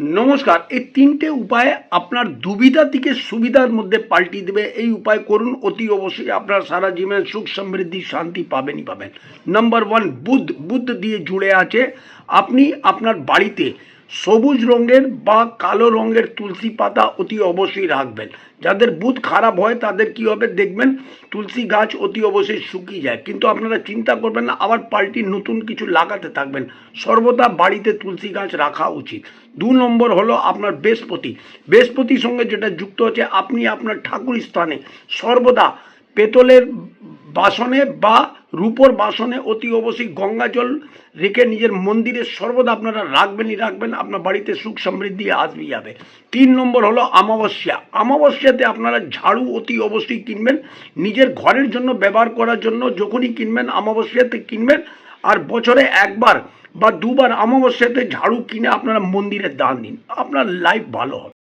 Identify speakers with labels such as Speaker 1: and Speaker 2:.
Speaker 1: নমস্কার। এই তিনটে উপায়ে আপনার দুবিধা থেকে সুবিধার মধ্যে পাল্টি দেবে। এই উপায় করুন, অতি অবশ্যই আপনার সারা জীবনে সুখ সমৃদ্ধি শান্তি পাবেনই পাবেন। নাম্বার ওয়ান, বুধ দিয়ে জুড়ে আছে। আপনি আপনার বাড়িতে সবুজ রঙের বা কালো রঙের তুলসী পাতা অতি অবশ্যই রাখবেন। যাদের বুধ খারাপ হয় তাদের কি হবে দেখবেন, তুলসী গাছ অতি অবশ্যই শুকিয়ে যায়। কিন্তু আপনারা চিন্তা করবেন না, আবার পাল্টি নতুন কিছু লাগাতে থাকবেন। সর্বদা বাড়িতে তুলসী গাছ রাখা উচিত। 2 নম্বর হলো আপনার বৃহস্পতির সঙ্গে যেটা যুক্ত হচ্ছে, আপনি আপনার ঠাকুর স্থানে সর্বদা পেতলের বাসনে বা রূপোর বাসনে অতি অবশ্যই গঙ্গা জল রেখে নিজের মন্দিরে সর্বদা আপনারা রাখবেন। আপনার বাড়িতে সুখ সমৃদ্ধি আসবেই যাবে। 3 নম্বর হলো অমাবস্যাতে আপনারা ঝাড়ু অতি অবশ্যই কিনবেন, নিজের ঘরের জন্য ব্যবহার করার জন্য। যখনই কিনবেন অমাবস্যাতে কিনবেন, আর বছরে একবার বা দুবার অমাবস্যাতে ঝাড়ু কিনে আপনারা মন্দিরে দান দিন, আপনার লাইফ ভালো হবে।